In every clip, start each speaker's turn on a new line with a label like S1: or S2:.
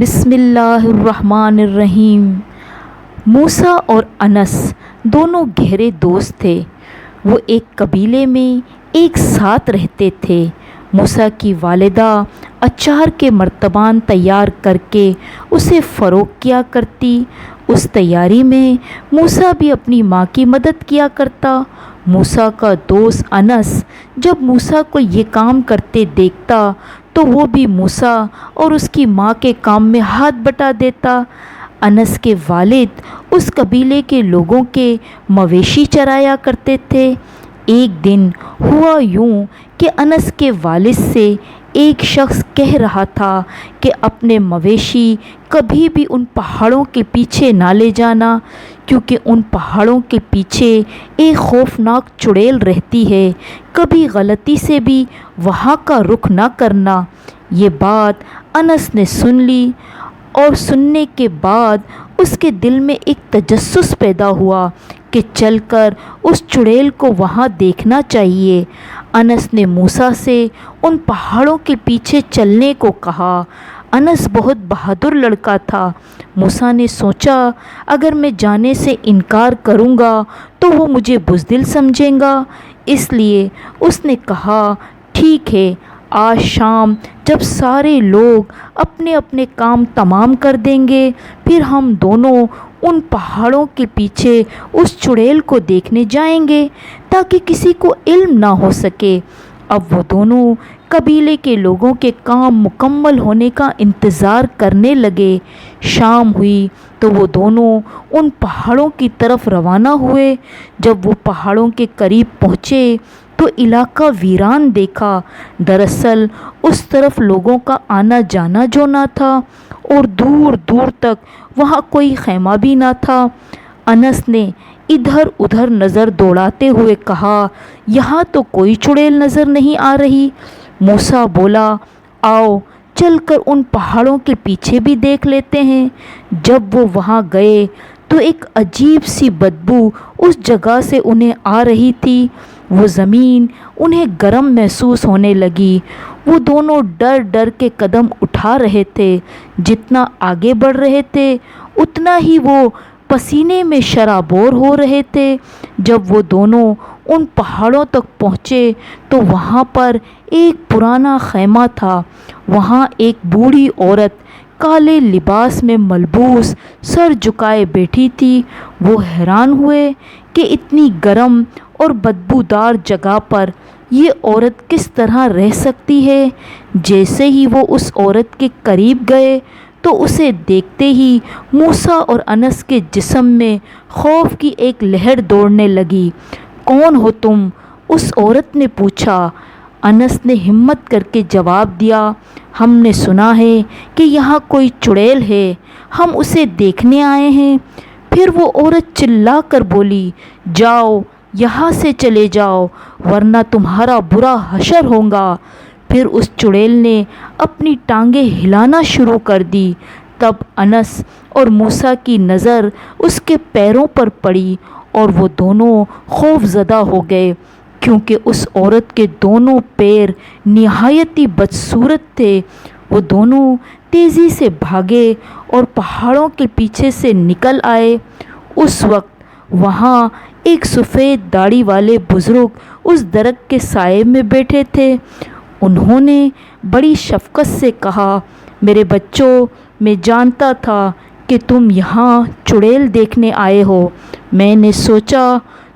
S1: بسم اللہ الرحمن الرحیم۔ موسیٰ اور انس دونوں گہرے دوست تھے۔ وہ ایک قبیلے میں ایک ساتھ رہتے تھے۔ موسیٰ کی والدہ اچار کے مرتبان تیار کر کے اسے فروخت کیا کرتی۔ اس تیاری میں موسیٰ بھی اپنی ماں کی مدد کیا کرتا۔ موسیٰ کا دوست انس جب موسیٰ کو یہ کام کرتے دیکھتا تو وہ بھی موسیٰ اور اس کی ماں کے کام میں ہاتھ بٹا دیتا۔ انس کے والد اس قبیلے کے لوگوں کے مویشی چرایا کرتے تھے۔ ایک دن ہوا یوں کہ انس کے والد سے ایک شخص کہہ رہا تھا کہ اپنے مویشی کبھی بھی ان پہاڑوں کے پیچھے نہ لے جانا، کیونکہ ان پہاڑوں کے پیچھے ایک خوفناک چڑیل رہتی ہے، کبھی غلطی سے بھی وہاں کا رخ نہ کرنا۔ یہ بات انس نے سن لی اور سننے کے بعد اس کے دل میں ایک تجسس پیدا ہوا کہ چل کر اس چڑیل کو وہاں دیکھنا چاہیے۔ انس نے موسیٰ سے ان پہاڑوں کے پیچھے چلنے کو کہا۔ انس بہت بہادر لڑکا تھا۔ موسیٰ نے سوچا اگر میں جانے سے انکار کروں گا تو وہ مجھے بزدل سمجھے گا، اس لیے اس نے کہا ٹھیک ہے، آج شام جب سارے لوگ اپنے اپنے کام تمام کر دیں گے پھر ہم دونوں ان پہاڑوں کے پیچھے اس چڑیل کو دیکھنے جائیں گے تاکہ کسی کو علم نہ ہو سکے۔ اب وہ دونوں قبیلے کے لوگوں کے کام مکمل ہونے کا انتظار کرنے لگے۔ شام ہوئی تو وہ دونوں ان پہاڑوں کی طرف روانہ ہوئے۔ جب وہ پہاڑوں کے قریب پہنچے تو علاقہ ویران دیکھا۔ دراصل اس طرف لوگوں کا آنا جانا جو نہ تھا اور دور دور تک وہاں کوئی خیمہ بھی نہ تھا۔ انس نے ادھر ادھر نظر دوڑاتے ہوئے کہا یہاں تو کوئی چڑیل نظر نہیں آ رہی۔ موسیٰ بولا آؤ چل کر ان پہاڑوں کے پیچھے بھی دیکھ لیتے ہیں۔ جب وہ وہاں گئے تو ایک عجیب سی بدبو اس جگہ سے انہیں آ رہی تھی۔ وہ زمین انہیں گرم محسوس ہونے لگی۔ وہ دونوں ڈر ڈر کے قدم اٹھا رہے تھے۔ جتنا آگے بڑھ رہے تھے اتنا ہی وہ پسینے میں شرابور ہو رہے تھے۔ جب وہ دونوں ان پہاڑوں تک پہنچے تو وہاں پر ایک پرانا خیمہ تھا۔ وہاں ایک بوڑھی عورت کالے لباس میں ملبوس سر جھکائے بیٹھی تھی۔ وہ حیران ہوئے کہ اتنی گرم اور بدبودار جگہ پر یہ عورت کس طرح رہ سکتی ہے۔ جیسے ہی وہ اس عورت کے قریب گئے تو اسے دیکھتے ہی موسیٰ اور انس کے جسم میں خوف کی ایک لہر دوڑنے لگی۔ کون ہو تم؟ اس عورت نے پوچھا۔ انس نے ہمت کر کے جواب دیا ہم نے سنا ہے کہ یہاں کوئی چڑیل ہے، ہم اسے دیکھنے آئے ہیں۔ پھر وہ عورت چلا کر بولی جاؤ یہاں سے چلے جاؤ ورنہ تمہارا برا حشر ہوگا۔ پھر اس چڑیل نے اپنی ٹانگیں ہلانا شروع کر دی۔ تب انس اور موسیٰ کی نظر اس کے پیروں پر پڑی اور وہ دونوں خوف زدہ ہو گئے، کیونکہ اس عورت کے دونوں پیر نہایت ہی بدصورت تھے۔ وہ دونوں تیزی سے بھاگے اور پہاڑوں کے پیچھے سے نکل آئے۔ اس وقت وہاں ایک سفید داڑھی والے بزرگ اس درخت کے سائے میں بیٹھے تھے۔ انہوں نے بڑی شفقت سے کہا میرے بچوں، میں جانتا تھا کہ تم یہاں چڑیل دیکھنے آئے ہو۔ میں نے سوچا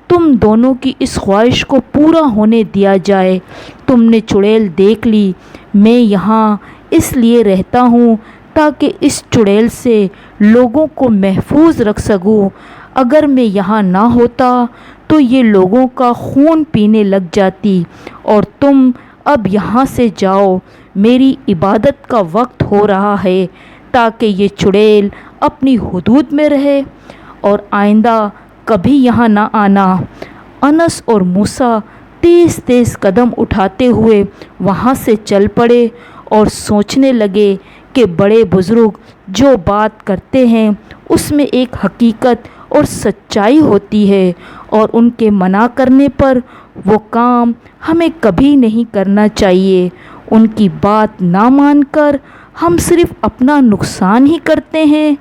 S1: تم دونوں کی اس خواہش کو پورا ہونے دیا جائے۔ تم نے چڑیل دیکھ لی۔ میں یہاں اس لیے رہتا ہوں تاکہ اس چڑیل سے لوگوں کو محفوظ رکھ سکوں۔ اگر میں یہاں نہ ہوتا تو یہ لوگوں کا خون پینے لگ جاتی۔ اور تم اب یہاں سے جاؤ، میری عبادت کا وقت ہو رہا ہے تاکہ یہ چڑیل اپنی حدود میں رہے اور آئندہ کبھی یہاں نہ آنا۔ انس اور موسیٰ تیز تیز قدم اٹھاتے ہوئے وہاں سے چل پڑے اور سوچنے لگے کہ بڑے بزرگ جو بات کرتے ہیں اس میں ایک حقیقت اور سچائی ہوتی ہے، اور ان کے منع کرنے پر وہ کام ہمیں کبھی نہیں کرنا چاہیے۔ ان کی بات نہ مان کر ہم صرف اپنا نقصان ہی کرتے ہیں۔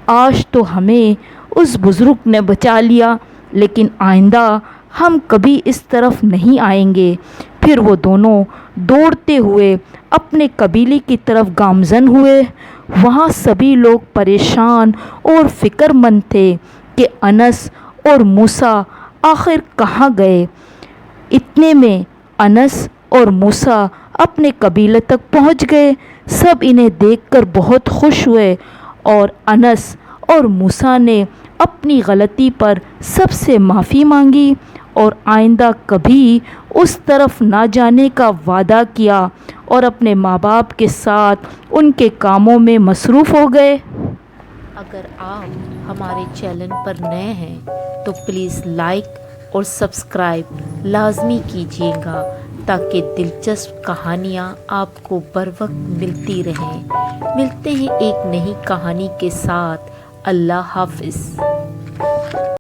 S1: آج تو ہمیں اس بزرگ نے بچا لیا، لیکن آئندہ ہم کبھی اس طرف نہیں آئیں گے۔ پھر وہ دونوں دوڑتے ہوئے اپنے قبیلے کی طرف گامزن ہوئے۔ وہاں سبھی لوگ پریشان اور فکر مند تھے کہ انس اور موسیٰ آخر کہاں گئے۔ اتنے میں انس اور موسیٰ اپنے قبیلے تک پہنچ گئے۔ سب انہیں دیکھ کر بہت خوش ہوئے اور انس اور موسیٰ نے اپنی غلطی پر سب سے معافی مانگی اور آئندہ کبھی اس طرف نہ جانے کا وعدہ کیا اور اپنے ماں باپ کے ساتھ ان کے کاموں میں مصروف ہو گئے۔
S2: اگر آپ ہمارے چینل پر نئے ہیں تو پلیز لائک اور سبسکرائب لازمی کیجیے گا تاکہ دلچسپ کہانیاں آپ کو بر وقت ملتی رہیں۔ ملتے ہیں ایک نئی کہانی کے ساتھ۔ اللہ حافظ۔